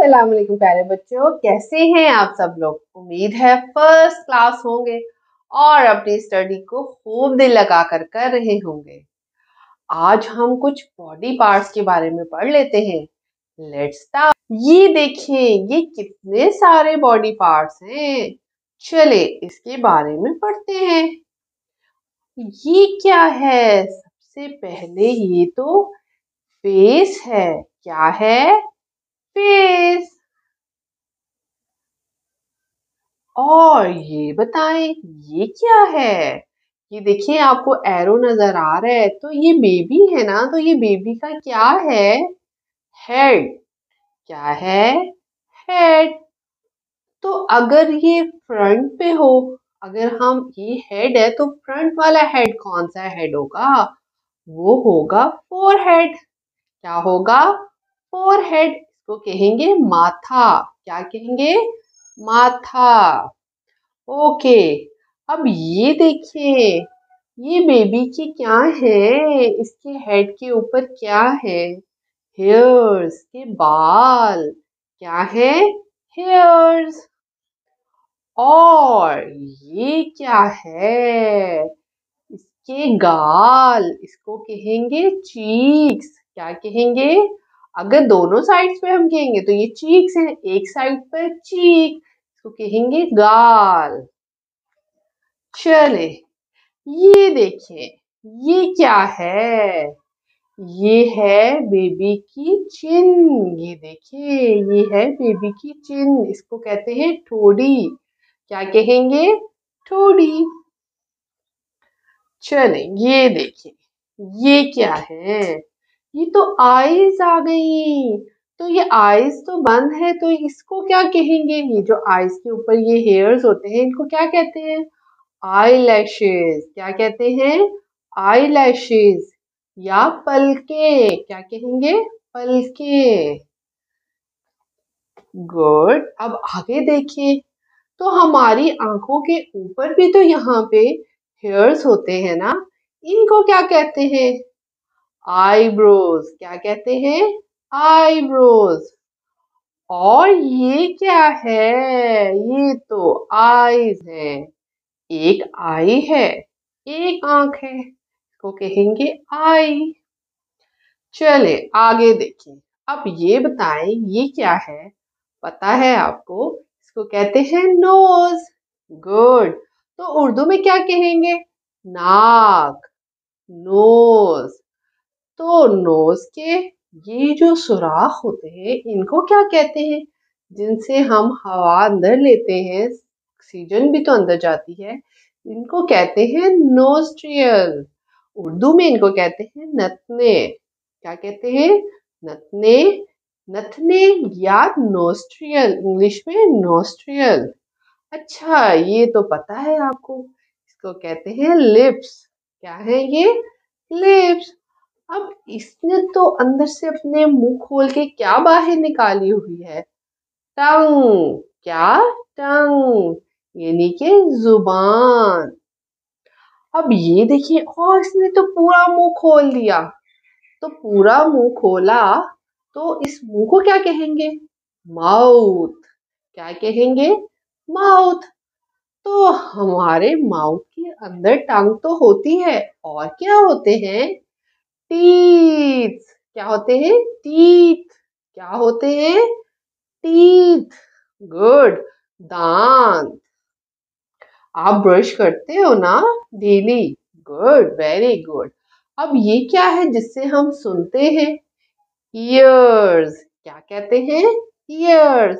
अस्सलाम वालेकुम प्यारे बच्चों, कैसे हैं आप सब लोग। उम्मीद है फर्स्ट क्लास होंगे और अपनी स्टडी को खूब दिल लगा कर रहे होंगे। आज हम कुछ बॉडी पार्ट्स के बारे में पढ़ लेते हैं। Let's start. ये देखें, ये कितने सारे बॉडी पार्ट्स हैं। चले इसके बारे में पढ़ते हैं। ये क्या है? सबसे पहले ये तो फेस है। क्या है? फेस। और ये बताएं, ये क्या है? ये देखिए, आपको एरो नजर आ रहा है, तो ये बेबी है ना। तो ये बेबी का क्या है? हेड। क्या है? हेड। तो अगर ये फ्रंट पे हो, अगर हम ये हेड है तो फ्रंट वाला हेड कौन सा हेड होगा? वो होगा फोरहेड। क्या होगा? फोरहेड। इसको कहेंगे माथा। क्या कहेंगे? माथा। ओके। अब ये देखिए, ये बेबी की क्या है? इसके हेड के ऊपर क्या है? हेयर्स के बाल। क्या है? हेयर्स। और ये क्या है? इसके गाल। इसको कहेंगे चीक्स। क्या कहेंगे? अगर दोनों साइड्स पे हम कहेंगे तो ये चीक्स है, एक साइड पर चीक, इसको कहेंगे गाल। चले, ये देखें, ये क्या है? ये है बेबी की चिन। ये देखिए, ये है बेबी की चिन। इसको कहते हैं ठोड़ी। क्या कहेंगे? ठोड़ी। चले, ये देखिए, ये क्या है? ये तो आईज आ गई। तो ये आईज तो बंद है, तो इसको क्या कहेंगे? ये जो आईज के ऊपर ये हेयर्स होते हैं, इनको क्या कहते हैं? Eye lashes. क्या कहते हैं? Eye lashes. या पलके। क्या कहेंगे? पलके। गुड। अब आगे देखिए, तो हमारी आंखों के ऊपर भी तो यहाँ पे हेयर्स होते हैं ना। इनको क्या कहते हैं? आईब्रोज। क्या कहते हैं? आईब्रोज। और ये क्या है? ये तो आईज है। एक आई है, एक आंख है, इसको कहेंगे आई। चले आगे देखें। अब ये बताएं, ये क्या है? पता है आपको? इसको कहते हैं नोज। गुड। तो उर्दू में क्या कहेंगे? नाक। नोज। तो नोज के ये जो सुराख होते हैं, इनको क्या कहते हैं? जिनसे हम हवा अंदर लेते हैं, ऑक्सीजन भी तो अंदर जाती है। इनको कहते हैं नोस्ट्रियल। उर्दू में इनको कहते हैं नथने। क्या कहते हैं? नथने। नथने या नोस्ट्रियल, इंग्लिश में नोस्ट्रियल। अच्छा, ये तो पता है आपको, इसको कहते हैं लिप्स। क्या है ये? लिप्स। अब इसने तो अंदर से अपने मुंह खोल के क्या बाहर निकाली हुई है? टंग। क्या? टंग, यानी कि जुबान। अब ये देखिए, और इसने तो पूरा मुंह खोल दिया। तो पूरा मुंह खोला, तो इस मुंह को क्या कहेंगे? माउथ। क्या कहेंगे? माउथ। तो हमारे माउथ के अंदर टंग तो होती है, और क्या होते हैं? टीथ। क्या होते हैं? टीथ। क्या होते हैं? टीथ। गुड। दांत। आप ब्रश करते हो ना डेली? Good, very good. अब ये क्या है जिससे हम सुनते हैं? ईयर्स। क्या कहते हैं? ईयर्स।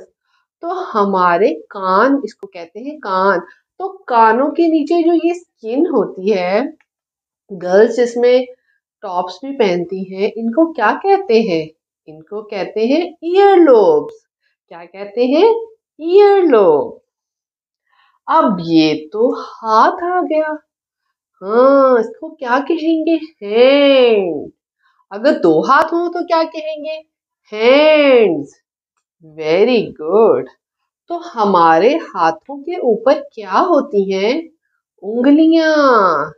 तो हमारे कान, इसको कहते हैं कान। तो कानों के नीचे जो ये स्किन होती है, गर्ल्स इसमें टॉप्स भी पहनती हैं, इनको क्या कहते हैं? इनको कहते हैं ईयर लोब्स। क्या कहते हैं? Ear lobe. अब ये तो हाथ आ गया। हाँ, इसको क्या कहेंगे? हैंड। अगर दो हाथ हो तो क्या कहेंगे? हैंड्स। Very good. तो हमारे हाथों के ऊपर क्या होती हैं? उंगलियां।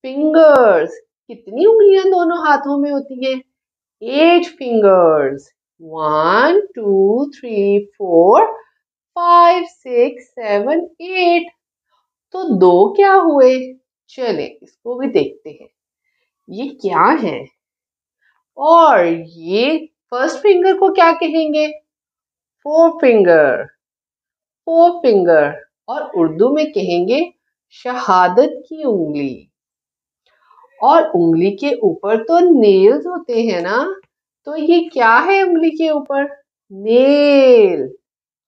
फिंगर्स। कितनी उंगलियां दोनों हाथों में होती हैं? 8 फिंगर्स। 1 2 3 4 5 6 7 8। तो 2 क्या हुए? चले इसको भी देखते हैं, ये क्या है। और ये फर्स्ट फिंगर को क्या कहेंगे? Four finger. Four finger. और उर्दू में कहेंगे शहादत की उंगली। और उंगली के ऊपर तो नेल्स होते हैं ना, तो ये क्या है उंगली के ऊपर? नेल।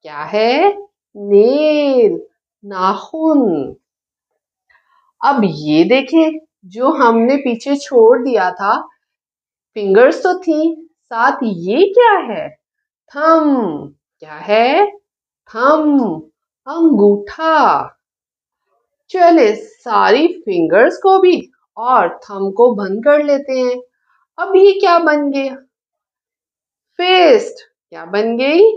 क्या है? नेल, नाखून। अब ये देखें, जो हमने पीछे छोड़ दिया था, फिंगर्स तो थी, साथ ये क्या है? थंब। क्या है? थंब, अंगूठा। चले सारी फिंगर्स को भी और थंब को बंद कर लेते हैं। अब ये क्या बन गया? फिस्ट। क्या बन गई?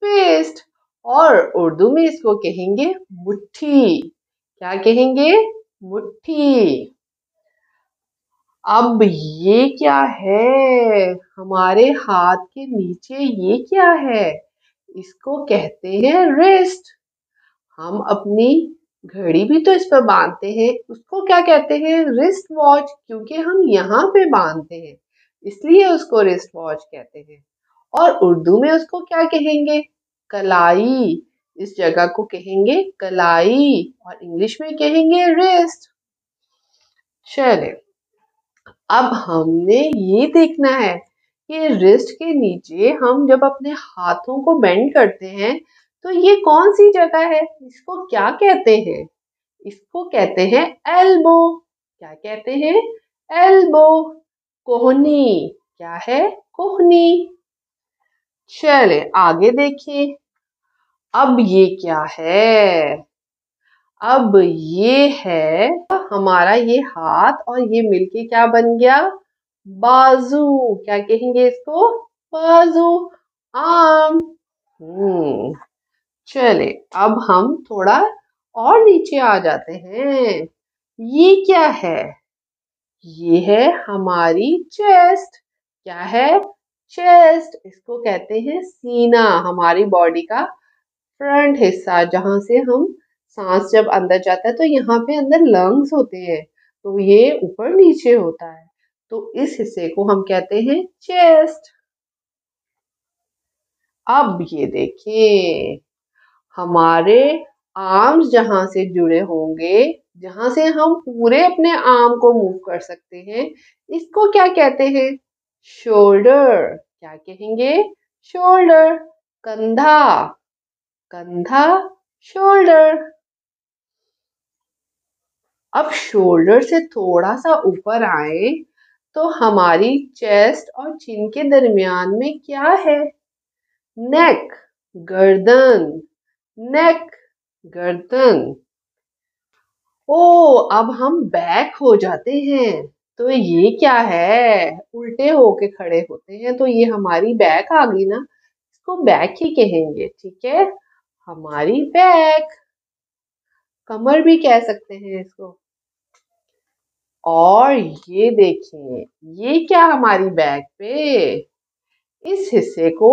फिस्ट। और उर्दू में इसको कहेंगे मुट्ठी। क्या कहेंगे? मुट्ठी। अब ये क्या है? हमारे हाथ के नीचे ये क्या है? इसको कहते हैं रिस्ट। हम अपनी घड़ी भी तो इस पर बांधते हैं, उसको क्या कहते हैं? रिस्ट वॉच, क्योंकि हम यहाँ पे बांधते हैं, इसलिए उसको रिस्ट वॉच कहते हैं। और उर्दू में उसको क्या कहेंगे? कलाई। इस जगह को कहेंगे कलाई और इंग्लिश में कहेंगे रिस्ट। चले अब हमने ये देखना है कि रिस्ट के नीचे हम जब अपने हाथों को बेंड करते हैं तो ये कौन सी जगह है? इसको क्या कहते हैं? इसको कहते हैं एल्बो। क्या कहते हैं? एल्बो। कोहनी। क्या है? कोहनी। चले आगे देखिए, अब ये क्या है? अब ये है हमारा ये हाथ और ये मिलके क्या बन गया? बाजू। क्या कहेंगे इसको? बाजू, आर्म। चले अब हम थोड़ा और नीचे आ जाते हैं। ये क्या है? ये है हमारी चेस्ट। क्या है? चेस्ट। इसको कहते हैं सीना, हमारी बॉडी का फ्रंट हिस्सा, जहां से हम सांस जब अंदर जाता है तो यहाँ पे अंदर लंग्स होते हैं, तो ये ऊपर नीचे होता है, तो इस हिस्से को हम कहते हैं चेस्ट। अब ये देखिए, हमारे आर्म्स जहां से जुड़े होंगे, जहां से हम पूरे अपने आर्म को मूव कर सकते हैं, इसको क्या कहते हैं? शोल्डर। क्या कहेंगे? शोल्डर। कंधा। कंधा, शोल्डर। अब शोल्डर से थोड़ा सा ऊपर आए तो हमारी चेस्ट और चिन के दरमियान में क्या है? नेक, गर्दन। नेक, गर्दन। ओ, अब हम बैक हो जाते हैं, तो ये क्या है? उल्टे होके खड़े होते हैं, तो ये हमारी बैक आ गई ना, इसको बैक ही कहेंगे। ठीक है, हमारी बैक। कमर भी कह सकते हैं इसको। और ये देखिए, ये क्या हमारी बैक पे? इस हिस्से को,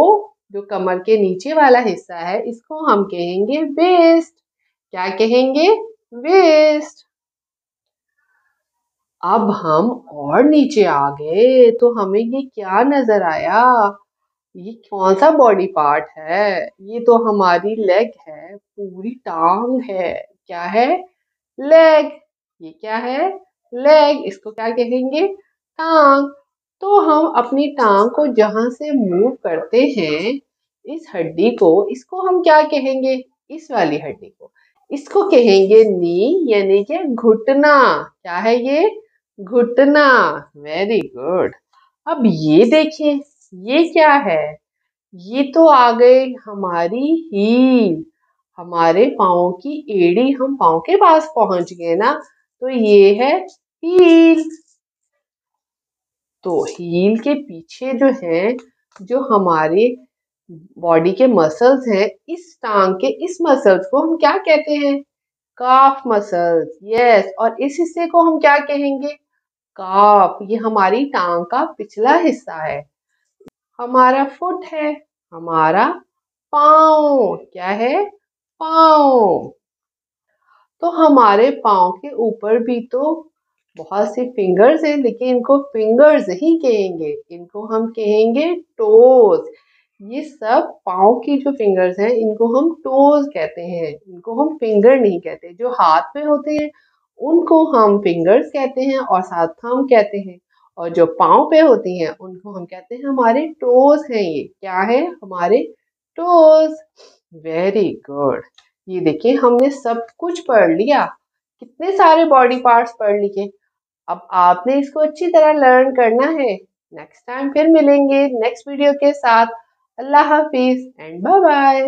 जो कमर के नीचे वाला हिस्सा है, इसको हम कहेंगे वेस्ट। क्या कहेंगे? वेस्ट। अब हम और नीचे आ गए तो हमें ये क्या नजर आया? ये कौन सा बॉडी पार्ट है? ये तो हमारी लेग है, पूरी टांग है। क्या है? लेग। ये क्या है? लेग। इसको क्या कहेंगे? टांग। तो हम अपनी टांग को जहां से मूव करते हैं, इस हड्डी को, इसको हम क्या कहेंगे? इस वाली हड्डी को, इसको कहेंगे नी, यानी कि घुटना। क्या है ये? घुटना। Very good. अब ये देखें, ये क्या है? ये तो आ गए हमारी हील। हमारे पाँव की एड़ी, हम पाँव के पास पहुंच गए ना, तो ये है हील। तो हील के पीछे जो है, जो हमारे बॉडी के मसल्स हैं, इस टांग के इस मसल्स को हम क्या कहते हैं? काफ मसल्स। यस। और इस हिस्से को हम क्या कहेंगे? काफ। ये हमारी टांग का पिछला हिस्सा है। हमारा फुट है, हमारा पाँव क्या है, पाँव। तो हमारे पाँव के ऊपर भी तो बहुत सी फिंगर्स हैं, लेकिन इनको फिंगर्स ही कहेंगे, इनको हम कहेंगे टोज। ये सब पाँव की जो फिंगर्स हैं इनको हम टोज कहते हैं, इनको हम फिंगर नहीं कहते। जो हाथ में होते हैं उनको हम फिंगर्स कहते हैं और साथ थंब कहते हैं, और जो पाँव पे होती हैं उनको हम कहते हैं हमारे टोज हैं। ये क्या है, हमारे टोज। Very good. ये देखिए हमने सब कुछ पढ़ लिया, कितने सारे बॉडी पार्ट्स पढ़ लिए। अब आपने इसको अच्छी तरह लर्न करना है। नेक्स्ट टाइम फिर मिलेंगे नेक्स्ट वीडियो के साथ। अल्लाह हाफिज एंड बाय बाय।